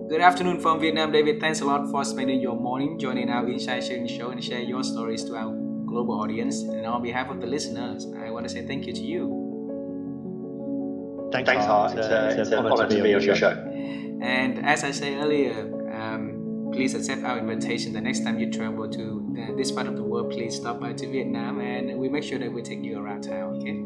Good afternoon from Vietnam, David. Thanks a lot for spending your morning joining our Inside Sharing show and share your stories to our global audience. And on behalf of the listeners, I want to say thank you to you. Thanks, Hart. It's an honor to be on your show. And as I said earlier, please accept our invitation. The next time you travel to this part of the world, please stop by to Vietnam, and we make sure that we take you around town. Okay?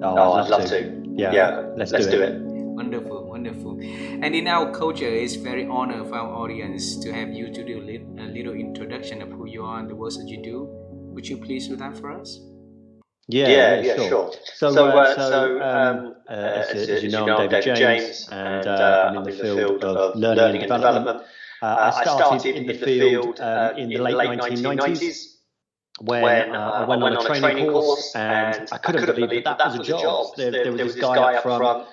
I'd love to. Yeah, let's do it. Wonderful, wonderful. And in our culture, it's very honor for our audience to have you to do a little introduction of who you are and the work that you do. Would you please do that for us? Yeah, sure. As you know, I'm David James, and I'm in the field of learning and development. I started in the field in the late 1990s when I went on a training course, and I couldn't believe that was a job. There was this guy up front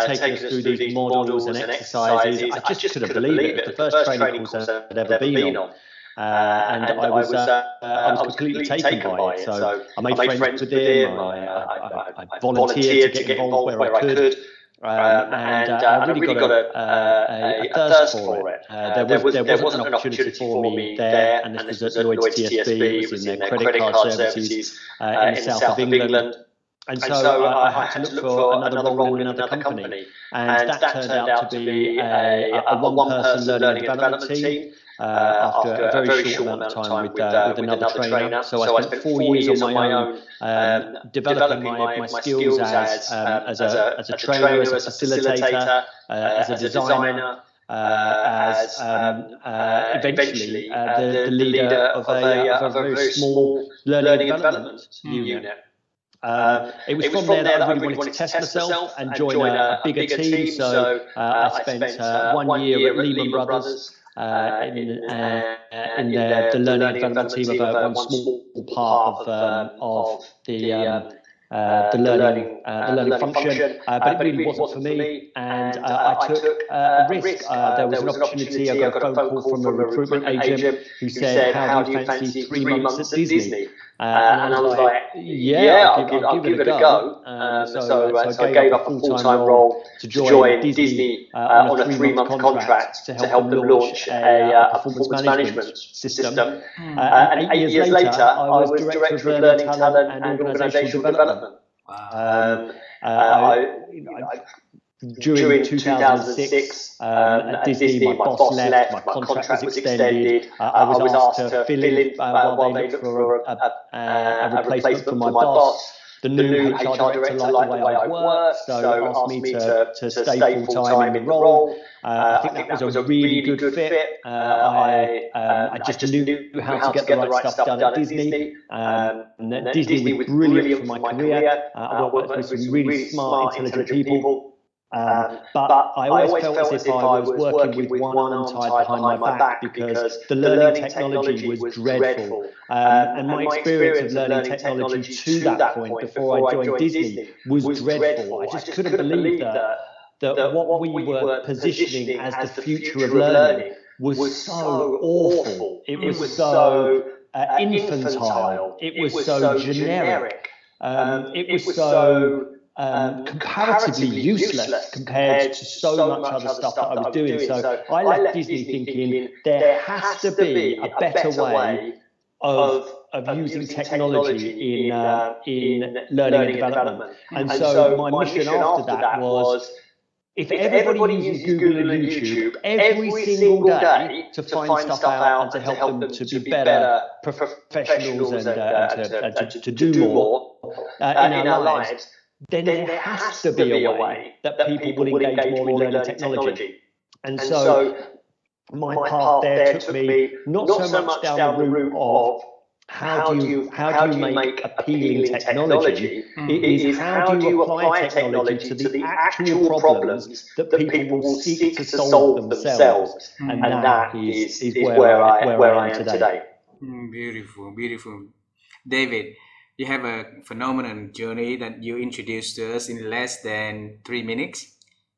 taking us through these models and exercises. I just couldn't believe it. It was the first training course I'd ever been on. And I was completely taken by it. So I made friends with him. I volunteered to get involved where I could. And I really got a thirst for it. There wasn't an opportunity for me there, and this was at Lloyd's TSB. It was in their credit card services in the south of England. And so I had to look for another role in another company. And that turned out to be a one-person learning and development team. After a very short amount of time with another trainer. So I spent 4 years on my own developing my skills as a trainer, as a facilitator, as a designer, as eventually the leader of a very small learning and development unit. It was from there that I really wanted to test myself and join a bigger team. So I spent 1 year at Lehman Brothers. In the learning and development team of one small part of the learning function, but it really wasn't for me, and I took a risk. There was an opportunity. I got a phone call from a recruitment agent who said, "How do you fancy 3 months at Disney?" And I was like, "Yeah, I'll give it a go." So I gave up a full-time role to join Disney on a 3-month contract to help them launch a performance management system. And 8 years later, I was director of learning, talent, and organizational development. During 2006, at Disney, my boss left, my contract was extended. I was asked to fill in while they looked for a replacement for my boss. The new HR director liked the way I worked, so asked me to stay full-time in the role. I think that was a really good fit. I just knew how to get the right stuff done at Disney. Disney was brilliant for my career. I worked with some really smart, intelligent people. But I always felt as if I was working with one arm tied behind my back because the learning technology was dreadful. And my experience of learning technology to that point before I joined Disney was dreadful. I just couldn't believe that what we were positioning as the future of learning was so awful. It was so infantile. It was so generic. It was so comparatively useless compared to so much other stuff that I was doing. So I left Disney thinking there has to be a better way of using technology in learning and development. And so my mission after that was, if everybody uses Google and YouTube every single day to find stuff out and to help them to be better professionals and to do more in our lives, then there has to be a way that people will engage more in learning technology. And so my path there took me not so much down the route of how do you make appealing technology. It is how do you apply technology to the actual problems that people will seek to solve themselves. And that is where I am today. Beautiful, beautiful. David, you have a phenomenal journey that you introduced to us in less than 3 minutes,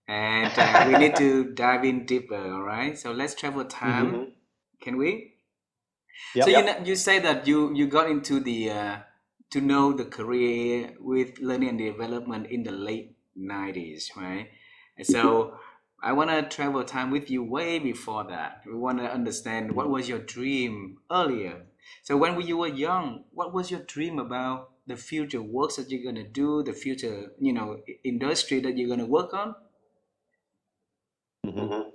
and we need to dive in deeper. All right, so let's travel time. Can we? Yep. So you say that you got into the to know the career with learning and development in the late 90s, right? So I want to travel time with you way before that. We want to understand what was your dream earlier. So when you were young, what was your dream about the future works that you're gonna do, the future, industry that you're gonna work on? Mm-hmm.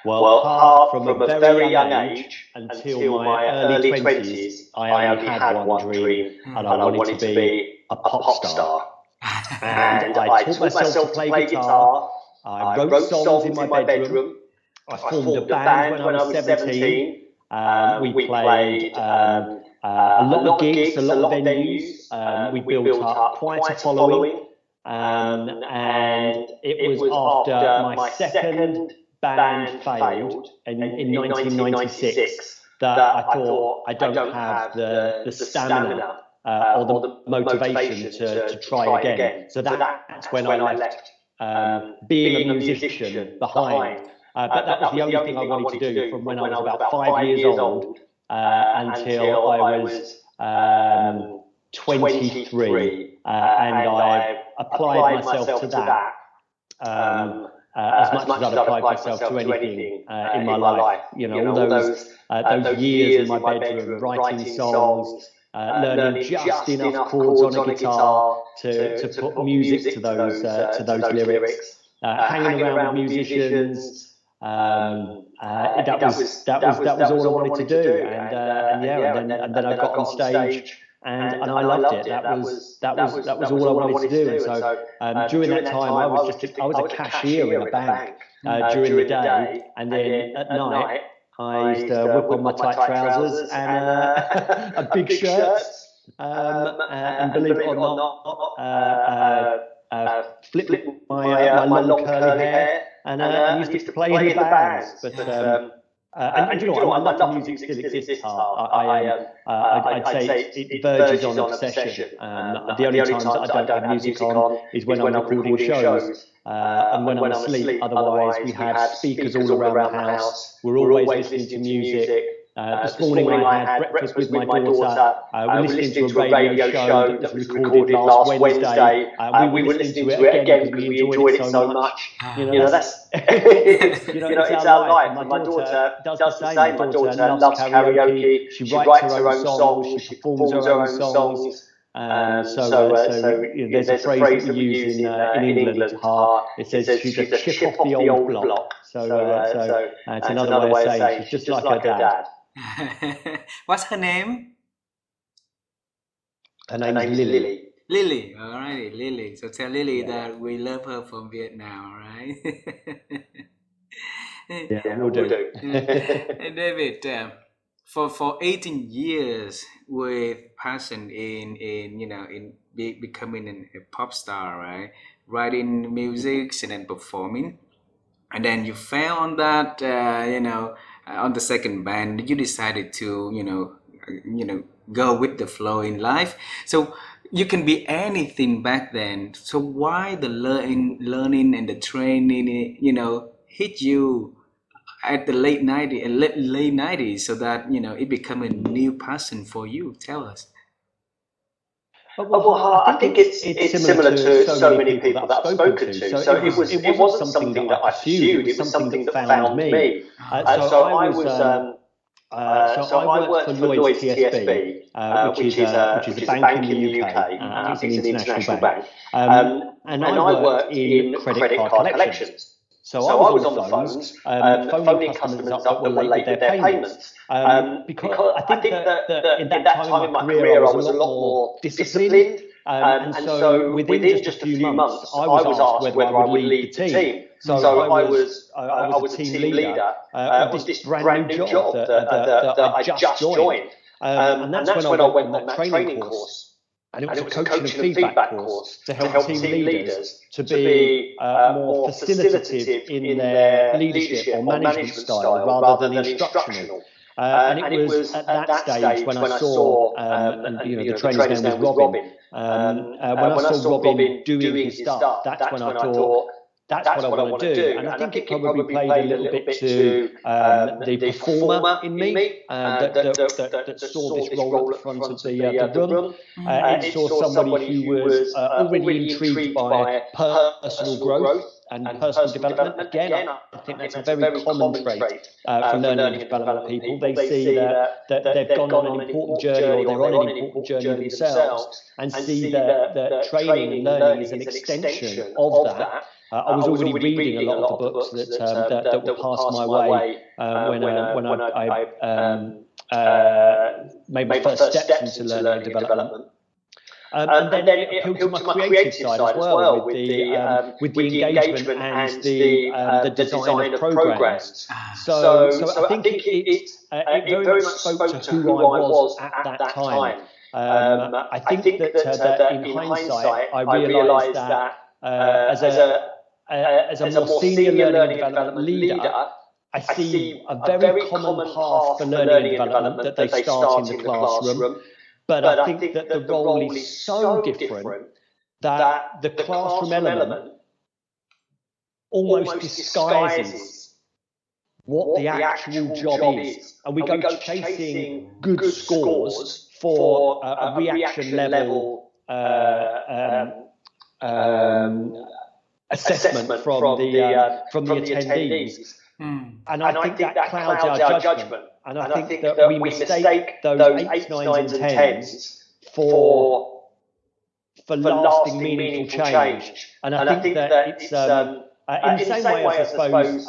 Well, from a very young age until my early 20s, I only had one dream, and I wanted to be a pop star. And I taught myself to play guitar. I wrote songs in my bedroom. I formed a band when I was 17. We played a lot of gigs, a lot of venues. We built up quite a following. And it was after my second band failed in 1996 that I thought I don't have the stamina or the motivation to try again. So that's when I left being a musician behind. But that was the only thing I wanted to do from when I was about 5 years old until I was 23, and I applied myself to that as much as I'd applied myself to anything in my life. All those years in my bedroom, writing songs, learning just enough chords on a guitar to put music to those lyrics, hanging around with musicians. That was all I wanted to do, and then I got on stage. And I loved it. That was all I wanted to do. And so during that time, I was a cashier in a bank during the day, and then at night I used to whip on my tight trousers and a big shirt, and believe it or not, flip my long curly hair, and used to play in the bands. And you know what, my love for music still exists. I'd say it verges on obsession. The only times that I don't have music on is when I'm recording shows and when I'm asleep. Otherwise, we have speakers all around the house. We're always listening to music. This morning I had breakfast with my daughter. We're listening to a radio show that was recorded last Wednesday. We were listening to it again because we enjoyed it so much. That's it's our life. My daughter does the same. My daughter loves karaoke. She writes her own songs. She performs her own songs. There's a phrase that we use in England. It says she's a chip off the old block. So it's another way of saying she's just like her dad. What's her name? Her name is Lily. Lily, alrighty, Lily. So tell Lily that we love her from Vietnam, right? We'll do. David, for 18 years with passion in becoming a pop star, right? Writing music and then performing, and then you fell on that, on the second band. You decided to, go with the flow in life. So you can be anything back then. So why the learning and the training, hit you at the late 90s, so that it become a new passion for you? Tell us. I think it's similar to so many people that I've spoken to. So it wasn't something that I pursued. It was something that found me. So I worked for Lloyd's TSB, which is a bank in the UK. It's an international bank. And I worked in credit card collections. So I was on the phones, phoning customers up that were late with their payments. Because I think that in that time in my career, I was a lot more disciplined. And so within just a few months, I was asked whether I would lead the team. So I was a team leader of this brand new job that I just joined. And that's when I went on that training course. And it was a coaching and feedback course to help team leaders to be more facilitative in their leadership or management style rather than instructional. And it was at that stage when I saw, the trainer's name was Robin. When I saw Robin doing his stuff, that's when I thought, that's what I want to do. And I think it probably played a little bit to the performer in me that saw this role at the front of the room. It saw somebody who was already intrigued by personal growth and personal development. Again, I think that's a very common trait for learning and development people. They see that they've gone on an important journey, or they're on an important journey themselves, and see that training and learning is an extension of that. I was already reading a lot of the books that were passed my way when I made my first steps into learning and development. And then it appealed to my creative side as well, with the engagement and the design of programs. So I think it very much spoke to who I was at that time. I think that in hindsight, I realised that as a more senior learning and development leader, I see a very common path for learning and development that they start in the classroom. But I think that the role is so different that the classroom element almost disguises what the actual job is. And we go chasing good scores for a reaction level assessment from the attendees. And I think that clouds our judgment. And I think that we mistake those 8s, 9s and 10s for lasting, meaningful change. And I think that it's, in the same way as I suppose,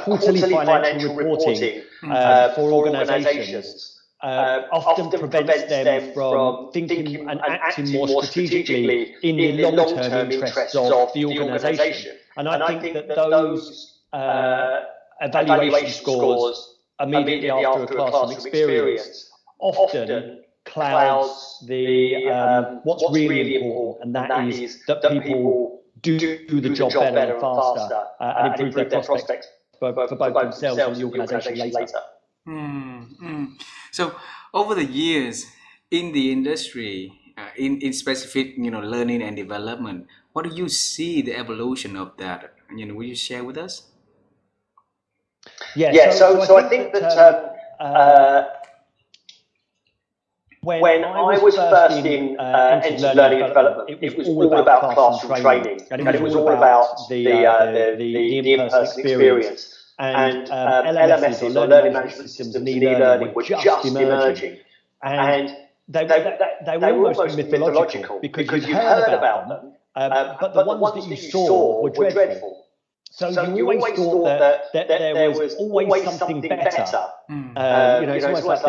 quarterly financial reporting for organisations often prevents them from thinking and acting more strategically in the long-term interests of the organisation. And I think that those evaluation scores immediately after a classroom experience often clouds the what's really important, and that is that people do the job better and faster and improve their prospects for both themselves and the organisation later. So over the years in the industry, in specific, learning and development, what do you see the evolution of that? Will you share with us? So I think that when I was first into learning and development, it was all about classroom training, and it was all about the in-person experience. And LMSs, or learning management systems and e-learning, were just emerging, and they were almost mythological because you'd heard about them, but the ones that you saw were dreadful. So you always thought that there was always something better. It's almost like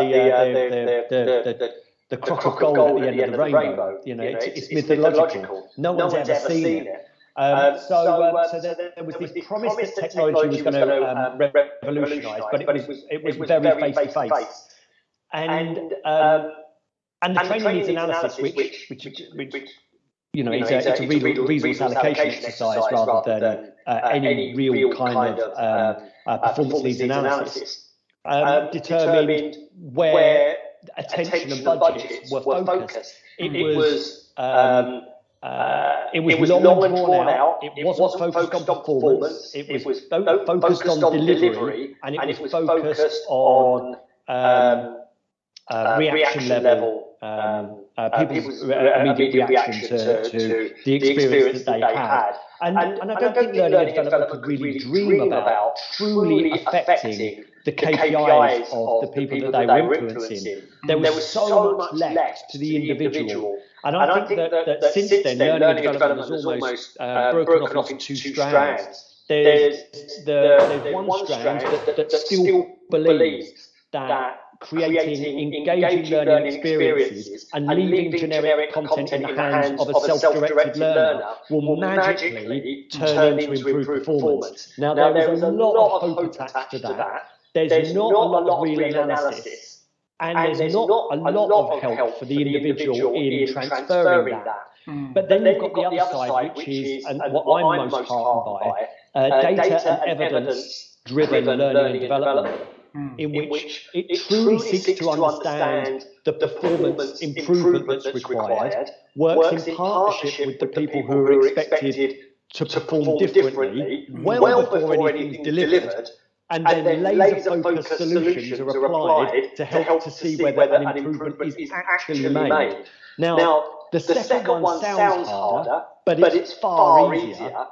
the crock of gold at the end of the rainbow. It's mythological. No one's ever seen it. So there was this promise that technology was going to revolutionise, but it was very face to face. And the training needs analysis, which it's a resource allocation exercise rather than any real kind of performance needs analysis, determined where attention and budgets were focused. It was long and drawn out. It wasn't focused on performance. It was focused on delivery, and it was focused on reaction level. People's immediate reaction to the experience that they had. And I don't think learning and development could really dream about truly affecting the KPIs of the people that they were influencing. There was so much left to the individual. And I think that since then, learning and development has almost broken off into two strands. There's one strand that still believes that creating engaging learning experiences and leaving generic content in the hands of a self-directed learner will magically turn into improved performance. Now, there is a lot of hope attached to that. There's not a lot of real analysis, and there's not a lot of help for the individual in transferring that. But then you've got the other side, which is, and what I'm most heartened by, data and evidence-driven learning and development. in which it truly seeks to understand the performance improvement that's required, works in partnership with the people who are expected to perform differently well before anything's delivered, and then laser-focused solutions are applied to help to see whether an improvement is actually made. Now, the second one sounds harder, but it's far easier.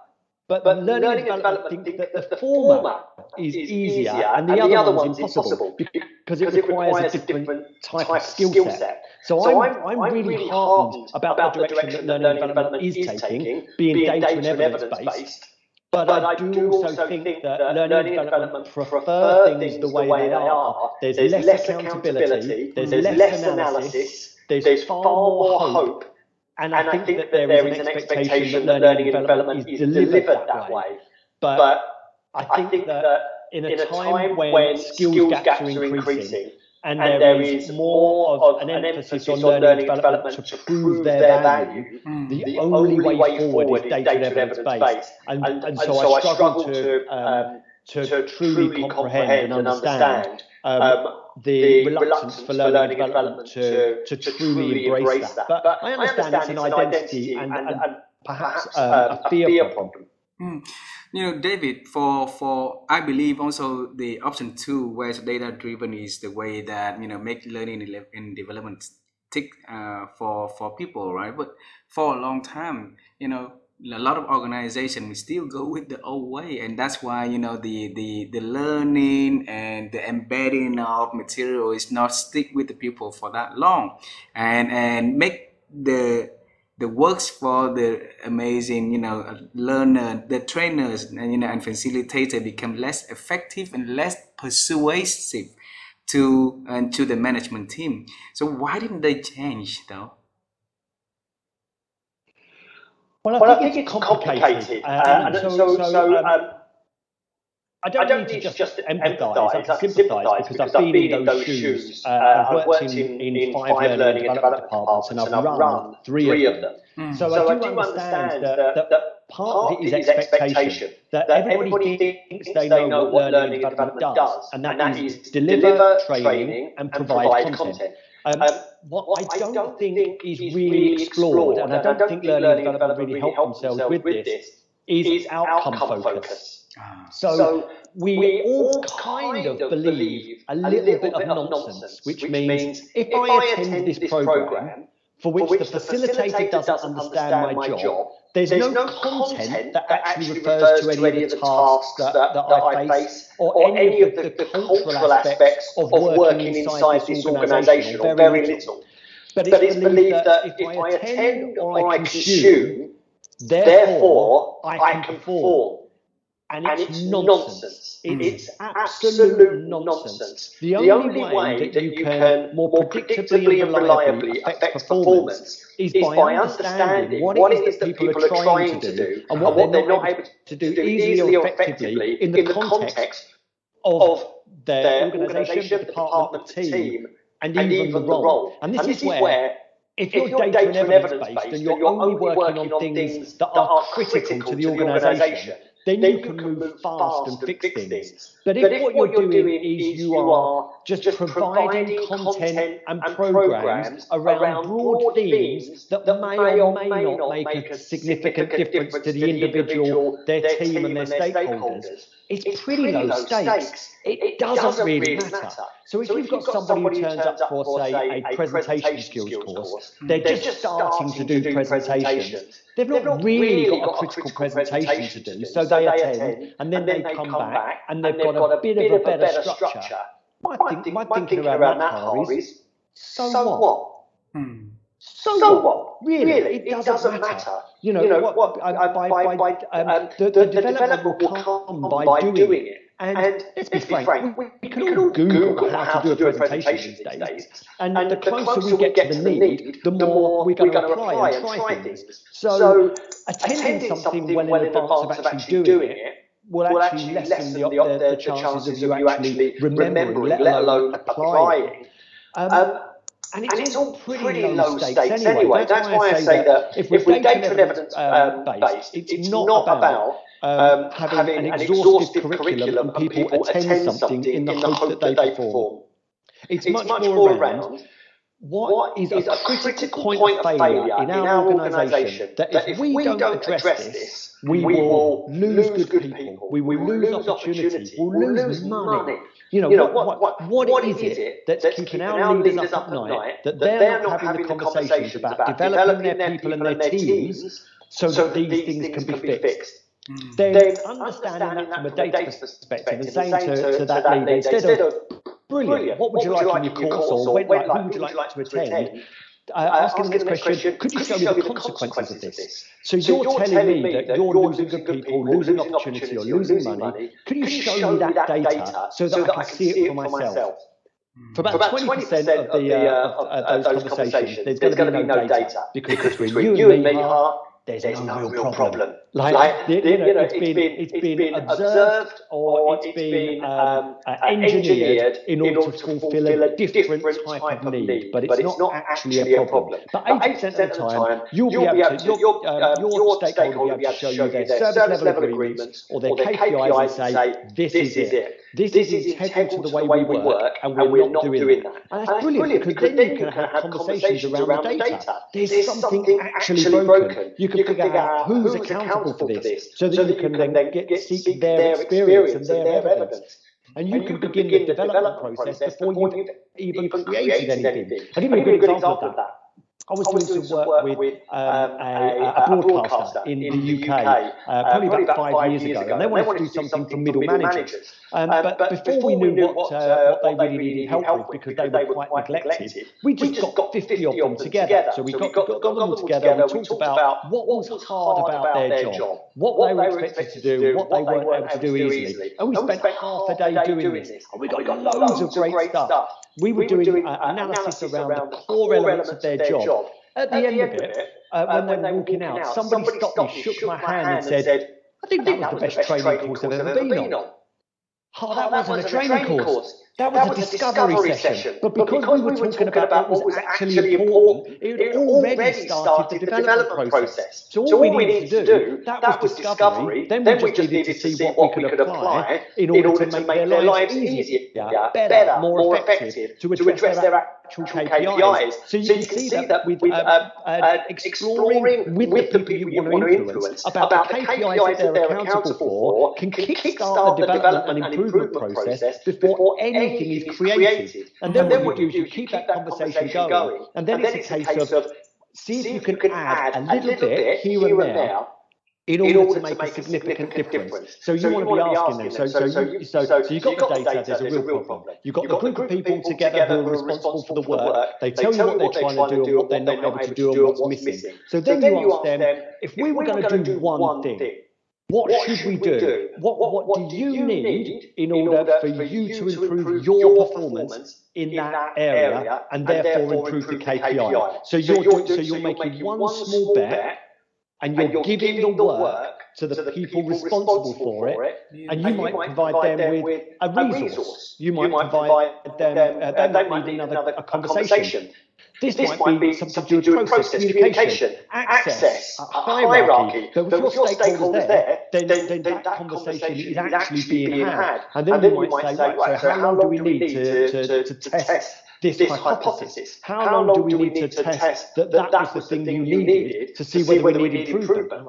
But learning and development think that the former is easier and the other one's impossible because it requires a different type of skill set. So I'm really heartened about the direction that learning and development is taking, being data and evidence-based. But I do also think that learning and development prefer things the way they are. There's less accountability, there's less analysis, there's far more hope. And I think that there is an expectation that learning and development is delivered that way. But I think that in a time when skills gaps are increasing and there is more of an emphasis on learning and development to prove their value, the only way forward is data and evidence-based. And so I struggle to truly comprehend and understand the reluctance for learning and development to truly embrace that. But I understand it's an identity and perhaps a fear problem. David, for I believe also the option 2, where data driven is the way that make learning and development tick for people, right? But for a long time, a lot of organizations still go with the old way, and that's why the learning and the embedding of material is not stick with the people for that long, and make the works for the amazing learner, the trainers and facilitator become less effective and less persuasive to the management team. So why didn't they change though? Well, I think it's complicated. I don't need to just empathise, I can sympathise because I've been in those shoes. I've worked in 5 learning and development departments and I've run 3 of them. So I do understand that part of it is expectation, that everybody thinks they know what learning and development does, and that is deliver training and provide content. What I don't think is really explored, and I don't think learning and development really help themselves with this, is outcome focus. So we all kind of believe a little bit of nonsense, which means if I attend this program, for which the facilitator doesn't understand my job, there's no content that actually refers to any of the tasks that I face, or any of the cultural aspects of working inside this organisation, or very little. But it's believed that if I attend or I consume, therefore I can perform. And it's nonsense. It's absolute nonsense. The only way that you can more predictably and reliably affect performance is by understanding what it is that people are trying to do and what they're not able to do easily or effectively in the context of their organisation, the department, the team, and even the role. And this is where, if you're data and evidence-based and you're only working on things that are critical to the organisation, then you can move fast and fix things. But if what you're doing is you are just providing content and programs around broad themes that may or may not make a significant difference to the individual, their team and their stakeholders, it's pretty low stakes. It doesn't really matter. So if you've got somebody who turns up for, say, a presentation skills course, they're just starting to do presentations. They've not really got a critical presentation to do, so they attend and then they come back and they've got a bit of a better structure. My thinking around that, Har, is so what? So what? Really, it doesn't matter. The development will come by doing it. And let's be frank, we can all Google how to do a presentation these days. And the closer we get to the need, the more we're going to apply and try things. So attending something well in advance of actually doing it will actually lessen the chances of you actually remembering, let alone applying. And it's all pretty low stakes anyway. That's why I say that if we're data and evidence based, it's not about having an exhaustive curriculum and people attend something in the hope that they perform. It's much more around what is a critical point of failure in our organisation, that if we don't address this, we will lose good people, we will lose opportunity, we'll lose money. You know, what is it that's keeping our leaders up at night, that they're not having the conversations about developing their people and their teams so that these things can be fixed? Then understanding that from a data perspective and saying to that leader, instead of, brilliant, what would you like in your course, or who would you like to attend? Asking the next question, could you show me the consequences of this? So you're telling me that you're losing good people, losing opportunity, or losing money. Could you show me that data so that I can see it for myself? For about 20% of those conversations, there's going to be no data, because between you and me, there's no real problem. It's been observed, or it's been engineered in order to fulfill a different type of need, but it's not actually a problem. But 80% of the time, your stakeholder will be able to show you their service level agreements or their KPIs and say, this is it. This is integral to the way we work, and we're not doing that. And that's brilliant, because then you can have conversations around the data. There's something actually broken. You can figure out who's accountable for this, so that you can then seek their experience and their evidence. And you can begin the development process before you've even created anything. I'll give you a good example of that. I was doing some work with a broadcaster in the UK, probably about 5 years ago, and they wanted to do something for middle managers. But before we knew what they really needed help with, because they were quite neglected, we just got 50 of them together. So we got them together, we talked about what was hard about their job, what they were expected to do, what they weren't able to do easily. And we spent half a day doing this. And we got loads of great stuff. We were doing analysis around the core elements of their job. At the end of it, when they were walking out, somebody stopped me, shook my hand and said, I think that was the best training course I've ever been on. Oh, that wasn't a training course. That was a discovery session. But because we were talking about what was actually important, it already started the development process. So all we needed to do, that was discovery. Then we just needed to see what we could apply in order to make their lives easier, better, more effective, to address their actual KPIs. So you can see that with exploring with the people you want to influence about the KPIs that they're accountable for can kickstart the development and improvement process before anything is created. And then what you do is you keep that conversation going. And then it's a case of see if you can add a little bit here and there in order to make a significant difference. So you want to be asking them. So you've got the data, there's a real problem. You've got the group of people together who are responsible for the work. They tell you what they're trying to do and what they're not able to do and what's missing. So then you ask them, if we were going to do one thing, what should we do? What do you need in order for you to improve your performance in that area and therefore improve the KPI? So you're making one small bet, and you're giving the work to the people responsible for it, and you might provide them with a resource. You might provide them, they might need a conversation. This might be something to do with process, communication, access, hierarchy. But with your stakeholders there, then that conversation is actually being had. And then you might say, right, so how long do we need to test this hypothesis? How long do we need to test that was the thing you needed to see whether we need improvement?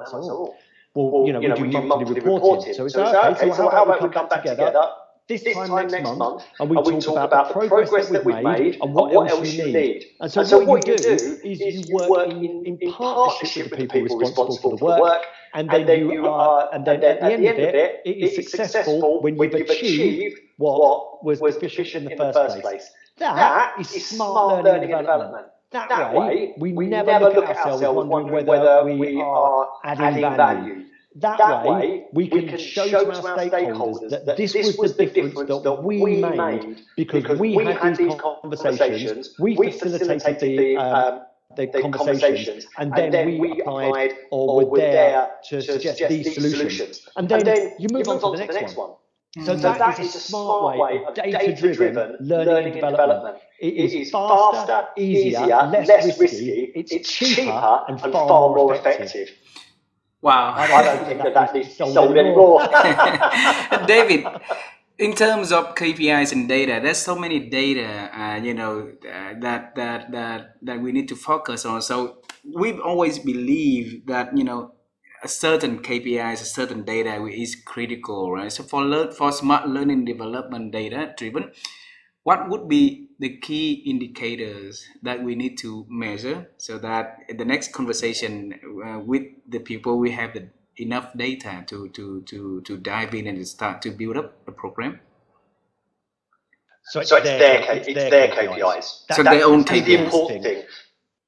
Well, we do monthly reporting. So it's okay, so how about we come back together this time next month, and we talk about the progress that we've made and what else you need. And so what you do is you work in partnership with the people responsible for the work, and then at the end of it, it is successful when you've achieved what was deficient in the first place. That is smart learning and development. That way, we never look at ourselves wondering whether we are adding value. That way, we can show to our stakeholders that this was the difference that we made because we had these conversations, we facilitated the conversations, and then we applied or were there to suggest these solutions. And then you move on to the next one. So that is a smart way of data-driven learning and development. It is faster, easier, less risky, it's cheaper and far more effective. Wow. I don't think that needs to be sold anymore. David, in terms of KPIs and data, there's so many data, that we need to focus on. So we've always believed that, a certain KPIs, a certain data is critical, right? So for smart learning development data driven, what would be the key indicators that we need to measure so that in the next conversation with the people we have enough data to dive in and start to build up a program? So it's their KPIs. So their own KPIs. The important thing.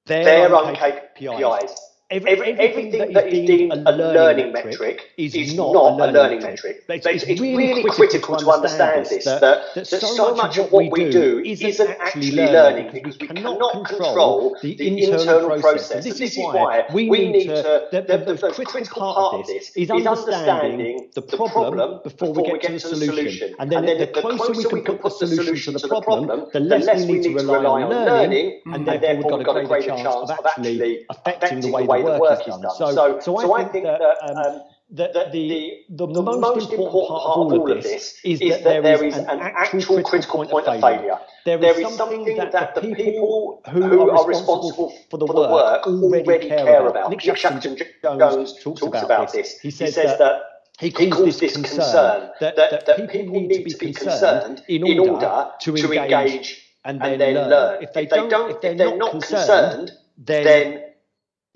Their own KPIs. Everything that is deemed a learning metric is not a learning metric. It's really critical to understand this, that so much of what we do isn't actually learning because we cannot control the internal process. And this is why we need to, the critical part of this is understanding the problem before we get to the solution. And then the closer we can put the solution to the problem, the less we need to rely on learning, and therefore we've got a greater chance of actually affecting the way the work is done. So I think that the most important part of all of this is that there is an actual critical point of failure. There is something that the people who are responsible for the work already care about. Nick Shackleton Jones talks about this. He says that he calls this concern, that people need to be concerned in order to engage and then learn. If they're not concerned, then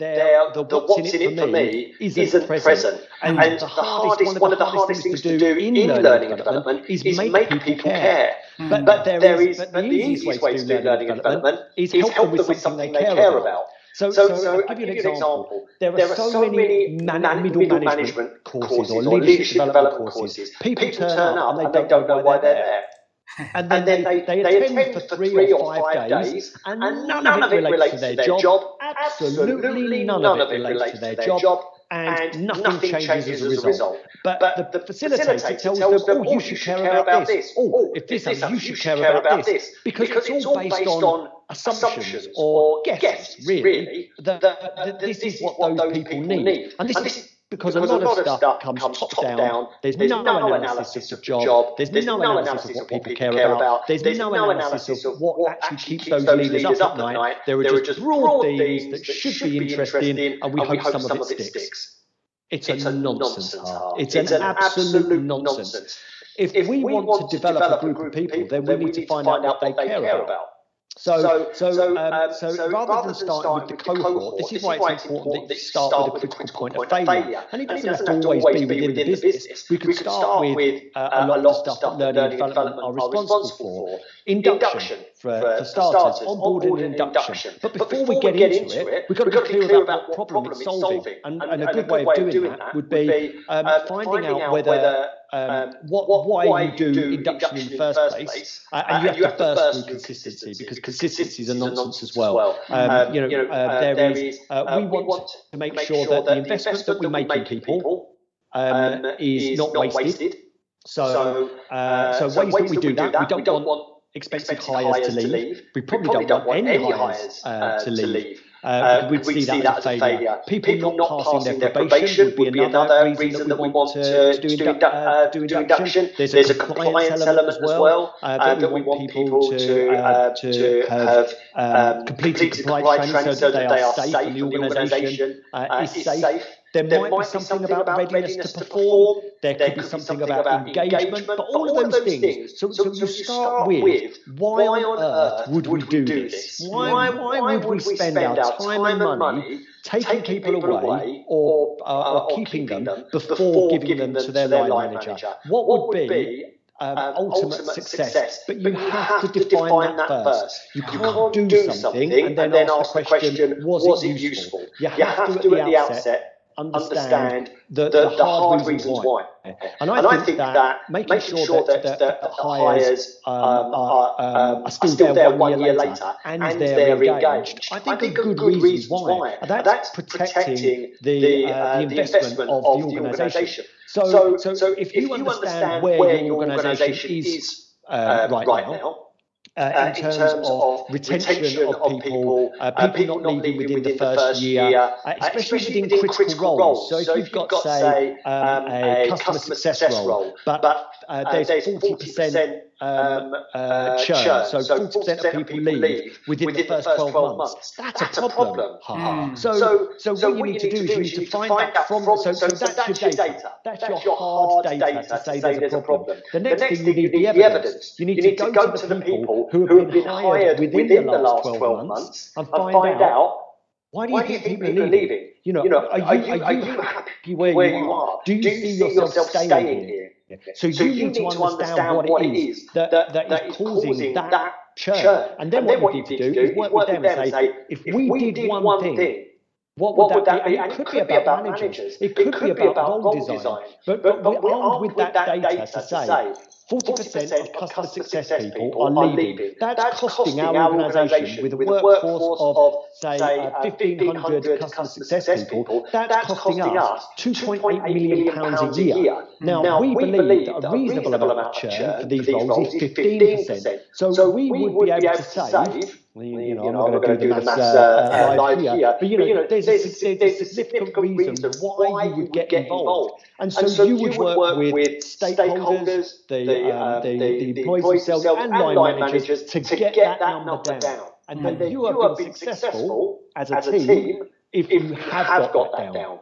what's in it for me isn't present. And one of the hardest things to do in learning and development is make people care. But the easiest way to do learning and development is help them with something they care about. So I'll give you an example. There are so many middle management courses or leadership development courses. People turn up and they don't know why they're there. And then they attend for 3 or 5 days, and none of it relates to their job. Absolutely none of it relates to their job, and nothing changes as a result. But the facilitator tells them, oh, you should care about this. Oh, if this happens, you should care about this. Because it's all based on assumptions or guesses, really, that this is what those people need. And this is because a lot of stuff comes top down. There's no analysis of the job. There's no analysis of what people care about. There's no analysis of what actually keeps those leaders up at night. There are just broad themes that should be interesting, and we hope some of it sticks. It's a nonsense art. It's an absolute nonsense. If we want to develop a group of people, then we need to find out what they care about. So rather than starting with the cohort, this is why it's important that you start with a critical point of failure. And it doesn't have to always be within the business. We could start with a lot of stuff that learning and development are responsible for. Induction, for starters, onboarding and induction. But before we get into it, we've got to be clear about what problem it's solving. And a good way of doing that would be finding out whether why you do induction in the first place, and you have to first through consistency, because consistency is a nonsense as well. We want to make sure that the investment that we make in people is not wasted. So ways that we do that, we don't want expensive hires to leave. We probably don't want any hires to leave. We'd see that as a failure. People not passing their probation would be another reason that we want to do induction. There's a compliance element as well, that we want people to have completed compliance training so that they are safe and the organisation is safe. There might be something about readiness to perform. There could be something about engagement. But all of those things. So you start with, why on earth would we do this? Why would we spend our time and money taking people away or keeping them before giving them to their line manager? What would be ultimate success? But you have to define that first. You can't do something and then ask the question, was it useful? You have to at the outset understand the hard reasons why. And I think that making sure that the hires are still there 1 year later and they're engaged, I think are good reasons why. And that's protecting the investment of the organisation. So if you understand where your organisation is right now, in terms of retention of people, people not leaving within the first year, especially within critical roles. So if you've got, say, a customer success role, but there's 40% churn, so 40% of people leave within the first 12 months, that's a problem. So what you need to do is you need to find that from, so that's your data. That's your hard data to say there's a problem. The next thing, you need the evidence. You need to go to the people who have been hired within the last 12 months and find out, why do you think people are leaving? Are you happy where you are? Do you see yourself staying here? So you need to understand what it is that is causing that churn. And then what you need to do is work with them and say, if we did one thing, what would that be? And it could be about managers. It could be about role design. But we're armed with that data to say 40% of customer success people are leaving. That's costing our organisation, with a workforce of, say, 1,500 customer success people, that's costing us £2.8 million a year. Now, we believe that a reasonable amount of churn for these roles is 15%. So we would be able to save, I'm not going to do the maths live here, but there's a significant reason why you would get involved. And so you would work with stakeholders, the employees themselves and line managers to get that number down. And then you have been successful as a team if you have got that down.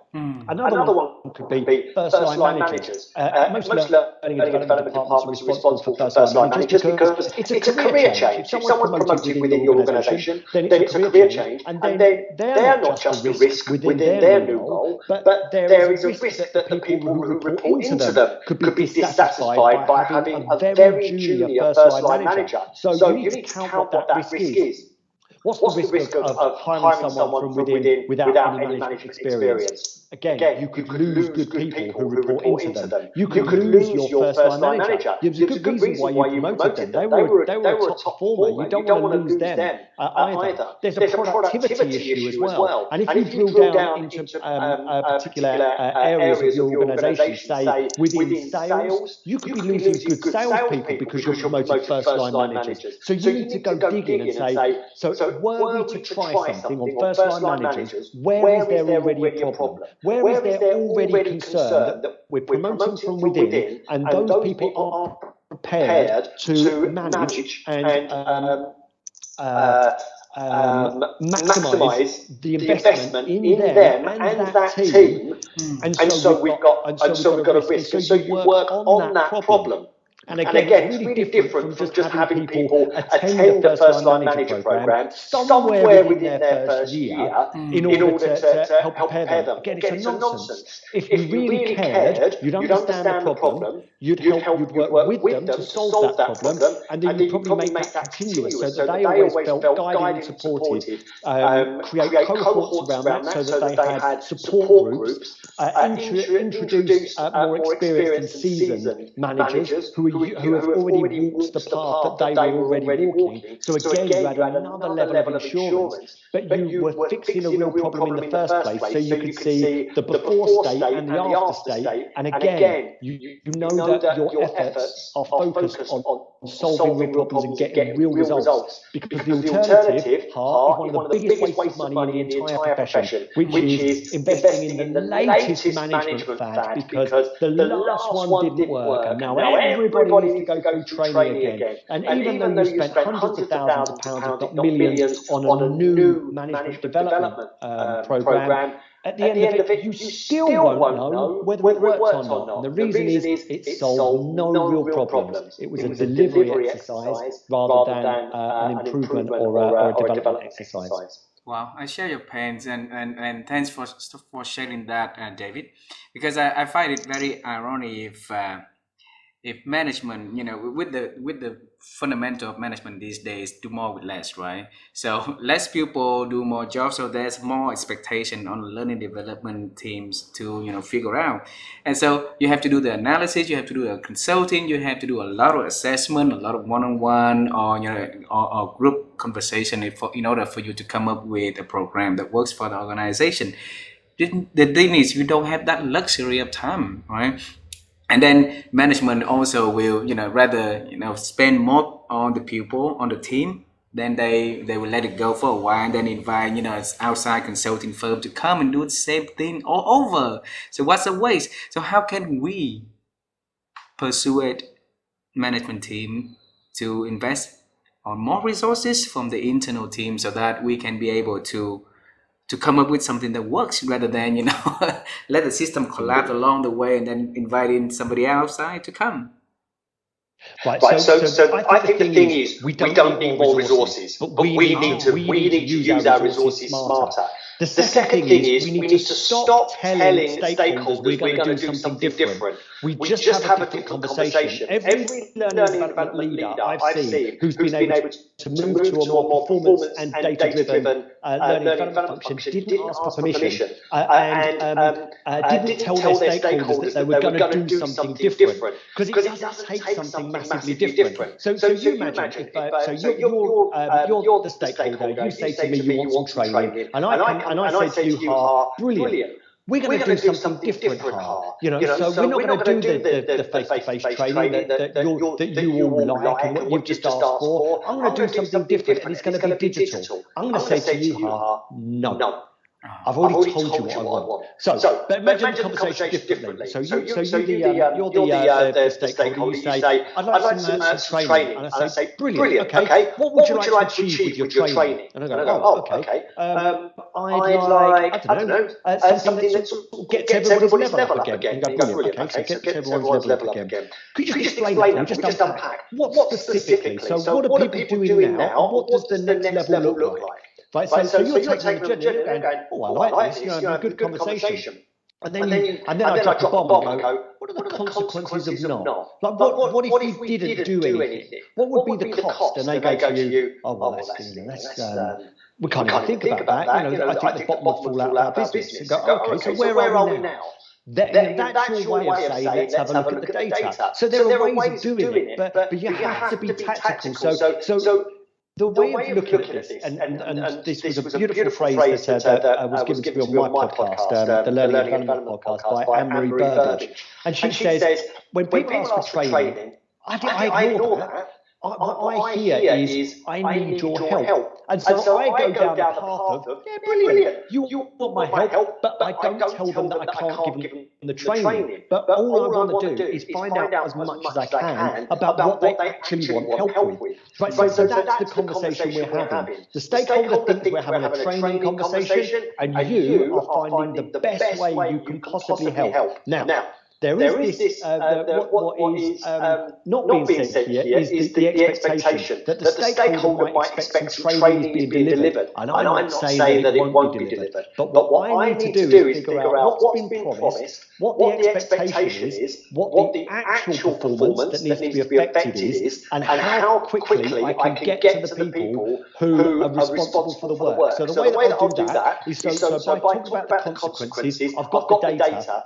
Another one could be first-line managers. Most learning and development departments are responsible for first-line managers because it's a career change. If someone's promoted within your organisation, then it's a career change. And then they're not just a risk within their new role, but there is a risk that the people who report into them could be dissatisfied by having a very junior first-line manager. So you need to count what that risk is. What's the risk of hiring someone from within without any management experience? Again, you could lose good people who report into them. You could lose your first-line manager. There's a good reason why you promoted them. They were a top performer. You don't want to lose them either. There's a productivity issue as well. And if you drill down into particular areas of your organisation, say within sales, you could be losing good salespeople because you're promoting first-line managers. So you need to go digging and say, so were we to try something on first-line managers, where is there already a problem? Where is there already concern that we're promoting from within and those people aren't prepared to manage and maximise the investment in them and that team? And so we've got a risk. So you work on that problem. And again, it's really different from just having people attend the first-line manager program somewhere within their first year in order to help prepare them. Again, it's a nonsense. If you really cared, you'd understand the problem, you'd work with them to solve that problem, and then you'd probably make that continuous so that they always felt guided and supported, create cohorts around that so that they had support groups, introduce more experienced and seasoned managers who have already walked the path that they were already walking. So again, you had another level of insurance, but you were fixing a real problem in the first place, so you could see the before state and the after state. And again, you know that your efforts are focused on solving real problems and getting real results, because the alternative part is one of the biggest wastes of money in the entire profession, which is investing in the latest management fad, because the last one didn't work and now everybody needs to go through training again. And even though you spent hundreds of thousands of pounds, if not millions, on a new management development program, at the end of it, you still won't know whether it worked or not. And the reason is it solved no real problems. It was a delivery exercise rather than an improvement or a development exercise. Wow, I share your pains and thanks for sharing that, David, because I find it very ironic if management, with the fundamental of management these days: do more with less, right? So less people do more jobs, so there's more expectation on learning development teams to figure out. And so you have to do the analysis, you have to do the consulting, you have to do a lot of assessment, a lot of one-on-one, or or group conversation in order for you to come up with a program that works for the organization. The thing is, you don't have that luxury of time, right? And then management also will rather spend more on the people on the team. Then they will let it go for a while, and then invite outside consulting firm to come and do the same thing all over. So what's the waste? So how can we persuade management team to invest on more resources from the internal team, so that we can be able to come up with something that works, rather than let the system collapse along the way and then inviting somebody outside to come. Right. So I think the thing is we don't need more resources, but we need to use our resources smarter. The second thing is we need to stop telling stakeholders we're going to do something different. We just have a different conversation. Every learning development leader I've seen who's been able to move to a more performance and data-driven learning development function didn't ask for permission and didn't tell their stakeholders that they were going to do something different, because it does take something massively different. So you imagine if you're the stakeholder, you say to me you want some training, and I say to you, Ha, brilliant. We're going to do something different, Ha. So we're not going to do the face-to-face training that you all like and what you've just asked for. I'm going to do something different, and it's going to be digital. I'm going to say to you, Ha, no. I've already told you what I want. So, but imagine the conversation differently. So you're the stakeholder. You say, I'd like some training. And I say, brilliant. Okay. What would you like to achieve with your training? And I go, okay. I'd like, I don't know, something that sort of gets everybody's level up again. And you go, brilliant. Okay, so gets everyone's level up again. Could you just explain that? Just unpack. What specifically? So what are people doing now? What does the next level look like? Right, so you're taking the journey, you're going, oh, I like this, good conversation. And then I drop the bomb and go, what are the consequences of not? Like, what if we didn't do anything? What would be the cost? And they go to you, oh, well, that's we can't even think about that. I think the bottom would fall out of our business. And go, okay, so where are we now? That's your way of saying, let's have a look at the data. So there are ways of doing it, but you have to be tactical. So the way of looking at this, and this was a beautiful phrase that was given to me on my podcast, the Learning and Development podcast by Anne-Marie Burbage. And she says, when people ask for training, I ignore that. What I hear is, I need your help. And so I go down the path of, yeah, brilliant. You want my help, but I don't tell them that I can't give them the training. But all I want to do is find out as much as I can about what they actually want help with. Right, so that's the conversation we're having. The stakeholder thinks we're having a training conversation, and you are finding the best way you can possibly help. Now, there is this, what is not being said here is the expectation that the stakeholder might expect some training is being delivered. And I'm not saying that it won't be delivered. But what I need to do is figure out what's been promised, what the expectation is, what the actual performance that needs to be affected is, and how quickly I can get to the people who are responsible for the work. So the way that I'll do that is so by talking about the consequences, I've got the data.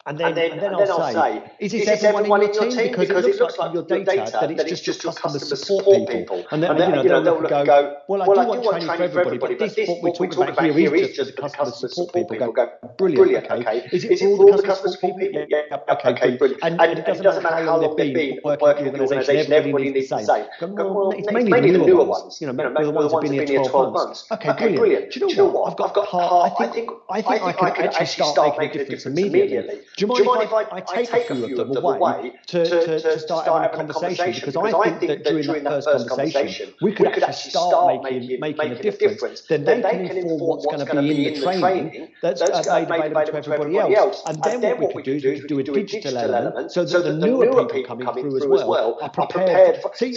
And then I'll say, is this everyone in your team? Because it looks like your data that it's just your customer support people. And then they'll look and go, well, I do want training for everybody, but this, what we're talking about here is just the customer support people. Go, brilliant, okay. Is it for all the customer support people? Yeah, okay, brilliant. And it doesn't matter how long they've been working in the organisation, everybody needs the same. Well, it's mainly the newer ones, the ones who've been here 12 months. Okay, brilliant. Do you know what? I've got heart. I think I can actually start making a difference immediately. Do you mind if I take a few of them away to start having a conversation? Because I think that during that first conversation, we could actually start making a difference. Then they can inform what's going to be in the training that's made available to everybody else. And then what we could do is we could do a digital element so that the newer people coming through as well are prepared. See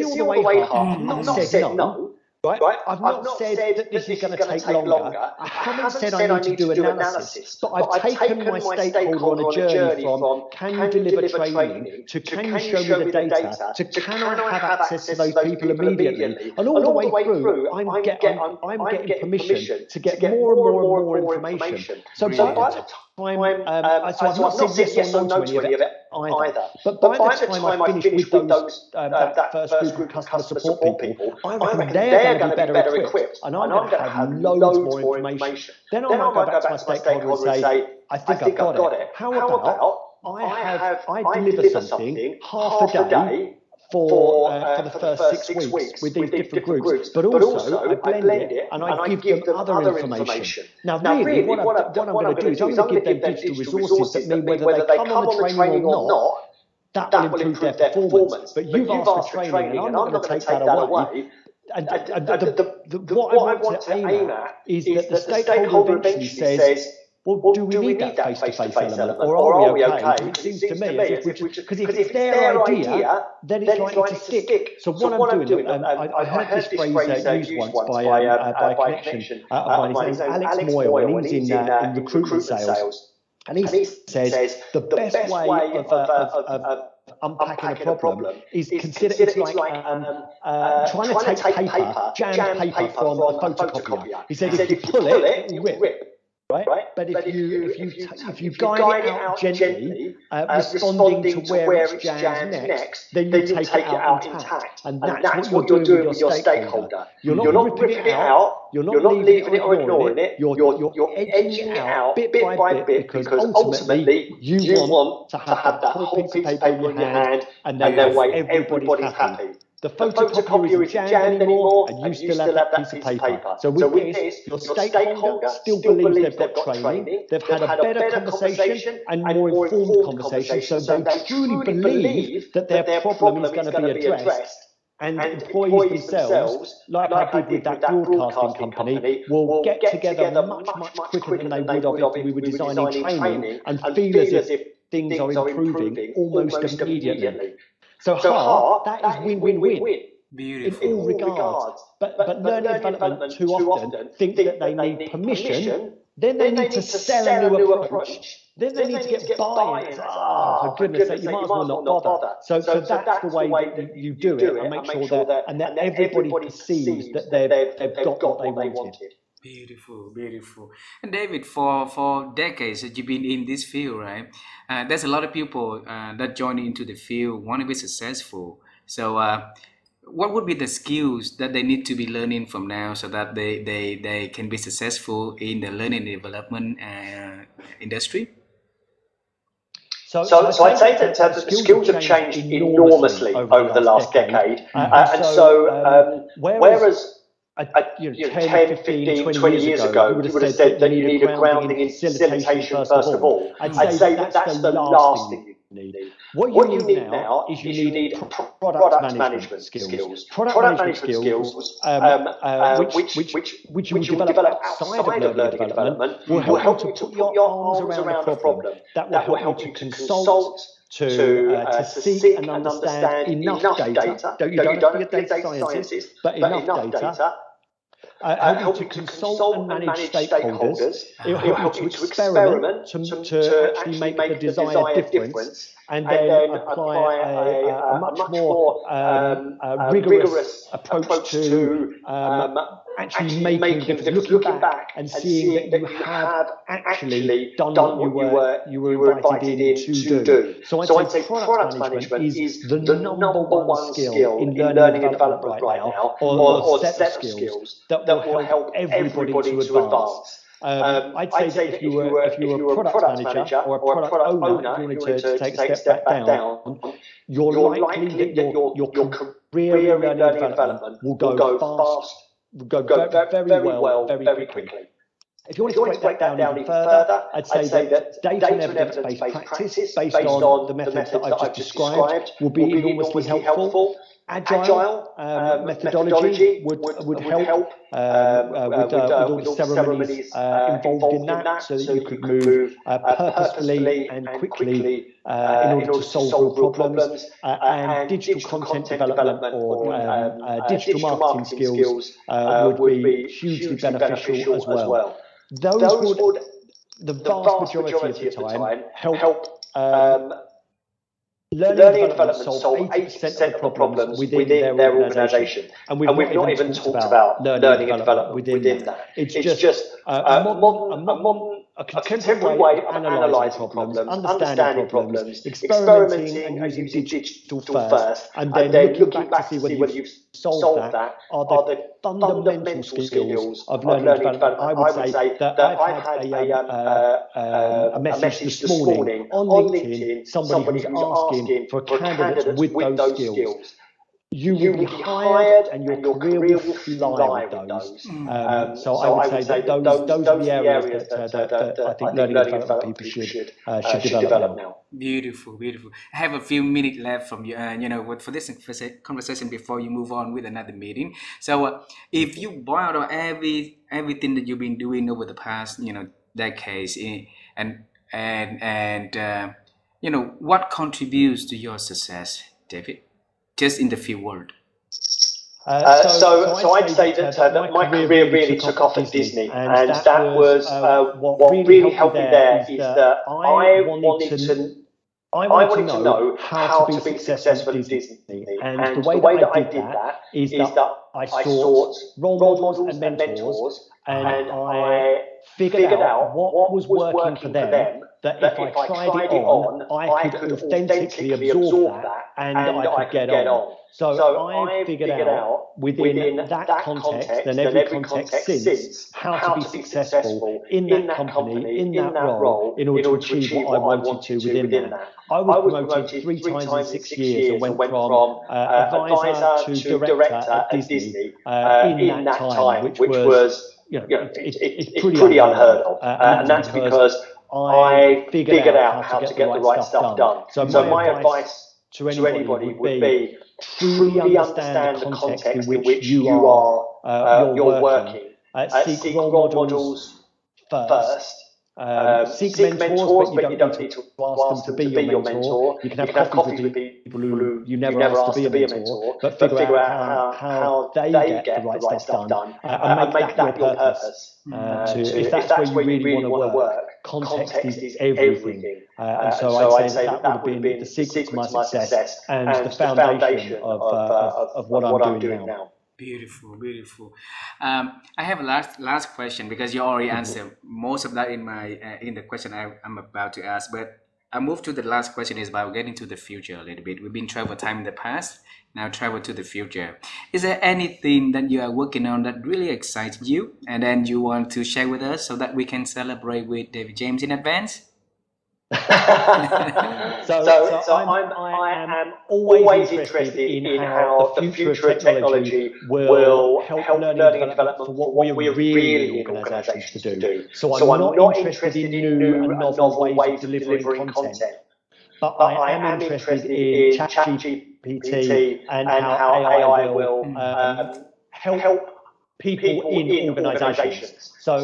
all the way up. I've not said no. Right? I've not said that this is going to take longer. I haven't said I need to do analysis, but I've taken my stakeholder on a journey from can you deliver training to can you show me the data to can I have access to those people immediately, and all the way through I'm getting permission to get more and more information. So by the time, so I've not said yes or no to any of it either. But by the time I finish with those that first group of customer support people, I reckon they're going to be better equipped, and I'm going to have loads more information. Then I might go back to my stakeholder and say, I think I've got it. How about I deliver something half a day for the first 6 weeks with these different groups, but also I blend it and I give them other information. Now, really, what I'm going to do is I'm going to give them digital resources that mean whether they come on the training or not, that will improve their performance. But you've asked for training, and I'm not going to take that away. And what I want to aim at is that the stakeholder eventually says, well, do we need that face-to-face element, or are we okay? It seems to me as if because if it's their idea, then it's likely to stick. So what I'm doing, I heard this phrase used once by a connection of mine. His name's Alex Moyle, and he's in recruitment sales. And he says the best way of unpacking a problem is consider it's like trying to take paper, jammed paper from a photocopier. He said if you pull it, it will rip. Right? But if you guide it out gently, responding to where it's jammed next, then you take it out intact. And that's what you're doing with your stakeholder. You're not ripping it out, you're not leaving it or ignoring it, you're edging it out bit by bit because ultimately you want to have that whole piece of paper in your hand and then way everybody's happy. The photocopier isn't jammed anymore, and you still have that piece of paper. So with this, your stakeholder still believes they've got training, they've had a better conversation and more informed conversation, so they truly believe that their problem is going to be addressed. And employees themselves, like I did with that broadcasting company, will get together much quicker than they would have if we were designing training and feel as if things are improving almost immediately. So heart, that is win-win-win in all regards. But learning and development too often think that they need permission, then they need to sell a new approach, then they need to get buy-in. For goodness sake, you might as well not bother. So that's the way that you do it and make sure that everybody perceives that they've got what they wanted. Beautiful. And David, for decades that you've been in this field, right? There's a lot of people that join into the field want to be successful. So, what would be the skills that they need to be learning from now so that they can be successful in the learning and development industry? So I'd say that the skills have changed enormously over the last decade. And so whereas 10, 15, 20 years ago, you would have said that you need a grounding in facilitation first of all. I'd say that that's the last thing you need. What you need now is you need product management skills. Product management skills, which you develop outside of learning and development, will help you to put your arms around a problem. That will help you to consult, to seek and understand enough data. You don't have to be a data scientist, but enough data. Help you to consult and manage stakeholders. It will help you to experiment to actually make the desired difference, and then apply a much more rigorous approach to actually making the difference, looking back and seeing that you have actually done what you were invited in to do. So I'd say product management is the number one skill in learning and development right now, or set of skills that will help everybody to advance. I'd say that if you were a product manager or a product owner, if you wanted to take a step back down, you're likely that your career in learning and development will go fast, will go very well, very quickly. If you want to break that down even further, I'd say that data and evidence-based practice based on the methods that I've just described will be enormously helpful. agile methodology would help with all the ceremonies involved in that, so that you could move purposefully and quickly in order to solve real problems. And digital content development or digital marketing skills would be hugely beneficial as well. Those would, the vast majority of the time, help learning and development solve 80% of the problems within their organisation. And we've not even talked about learning and development within that. It's just a contemporary way of analysing problems, understanding problems, experimenting and using digital first, and then looking back to see whether you've solved that, are the fundamental skills of learning and development. I would say that I've had a message this morning on LinkedIn, somebody who's asking for candidates with those skills. You will be hired and your career will fly with those. So I would say that those are the areas that I think learning and development people should develop now. Beautiful. I have a few minutes left from you, for this conversation before you move on with another meeting. So if you boil out everything that you've been doing over the past, decades, and what contributes to your success, David? Just in the few words. So I'd say that my career really took off at Disney, and that was what really helped me there is that I wanted to know how to be successful at Disney. And the way that I did that is that I sought role models and mentors, and I figured out what was working for them, that if I tried it on, I could authentically absorb that and I could get on. So I figured out within that context and every context since how to be successful in that company, in that role, in order to achieve what I wanted to within that. I was promoted 3 times in 6 years and went from advisor to director at Disney in that time, which was it's pretty unheard of. And that's because I figured out how to get the right stuff done. So my advice to anybody would be truly understand the context in which you're working. Seek role models first. Seek mentors, but you don't need to ask them to be your mentor. You can have coffees with people who you never asked to be a mentor, but figure out how they get the right stuff done and make that your purpose. If that's where you really want to work, context is everything. And so I'd say that would have been the secret to my success and the foundation of what I'm doing now. Beautiful. I have a last question, because you already answered most of that in the question I'm about to ask. But I move to the last question is about getting to the future a little bit. We've been travel time in the past, now travel to the future. Is there anything that you are working on that really excites you, and then you want to share with us so that we can celebrate with David James in advance? So I am always interested in how the future of technology will help learning and development for what we're really in organisations to do. So I'm not interested in new and novel ways of delivering content, but I am interested in ChatGPT and how AI will help people in organisations. So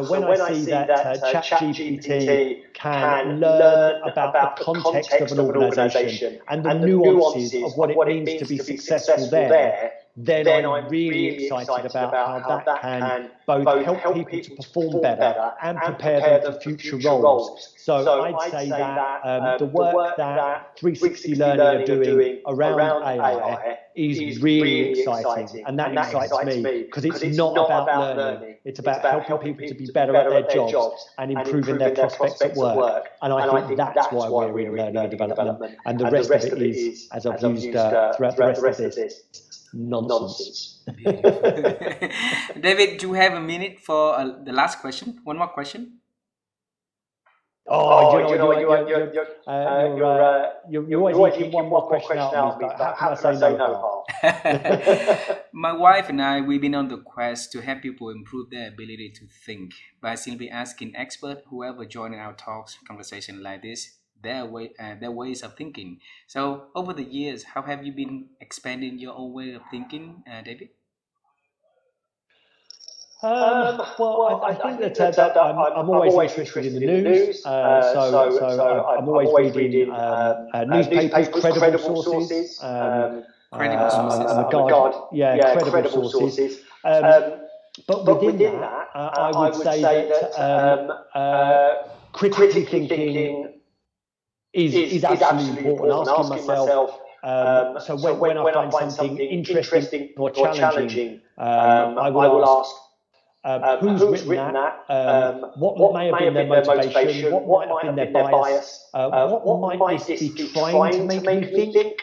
when I see that ChatGPT can learn about the context of an organisation and the nuances of what it means to be successful there, then I'm really excited about how that can both help people to perform better and prepare them for future roles. So I'd say that the work that 360 Learning are doing around AI is really exciting, and that excites me because it's not about learning, it's about helping people to be better at their jobs and improving their prospects at work. And I think that's why we're in learning and development, and the rest of it is, as I've used throughout the rest of this, nonsense. David, do you have a minute for the last question? One more question? You're always making one more question out of me, but how can I say no, Paul? My wife and I, we've been on the quest to help people improve their ability to think by simply asking experts, whoever joining our talks, conversation like this, their ways of thinking. So over the years, how have you been expanding your own way of thinking, David? Well, I think that I'm always interested in the news, I'm always reading newspapers, credible sources. Credible sources. I'm a guard, yeah, credible sources. But within that, I would say that critically thinking is absolutely important. Asking myself, so when I find something interesting or challenging, I will ask. Who's written that? What may have been their motivation? What might have been their bias? What might this be trying to make me think?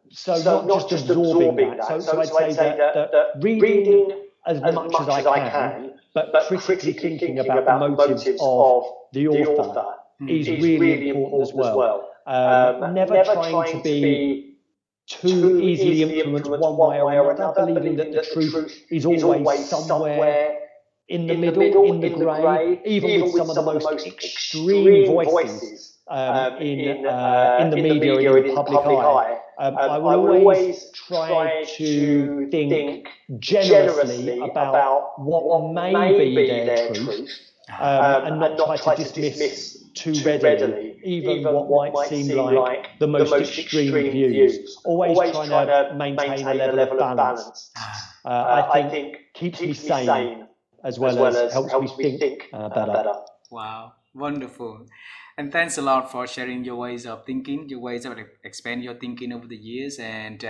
So not just absorbing that. So I'd say that reading as much as I can, but critically thinking about the motives of the author is really important as well. Never trying to be too easily influenced one way or another, believing that the truth is always somewhere in the middle, in the grey, even with some of the most extreme voices in the media and in the public eye. I will always try to think generously about what may be their truth, and not try to dismiss too readily even what might seem like the most extreme views. Always trying to maintain a level of balance. I think keeps me sane as well as helps me think better. Wow, wonderful. And thanks a lot for sharing your ways of thinking, your ways of expand your thinking over the years. And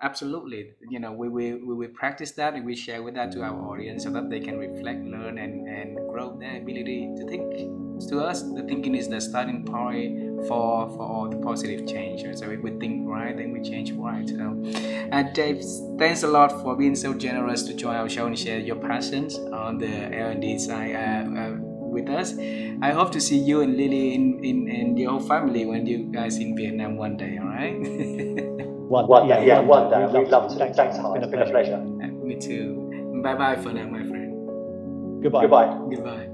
absolutely, we will practice that and we share with that to our audience so that they can reflect, learn, and grow their ability to think. To us, the thinking is the starting point for all the positive change. So if we think right, then we change right. So, Dave, thanks a lot for being so generous to join our show and share your passions on the L&D side with us. I hope to see you and Lily in your whole family when you guys in Vietnam one day. All right? One day. We'd love to. Thanks, it's been a pleasure. Me too. Bye bye for now, my friend. Goodbye. Goodbye.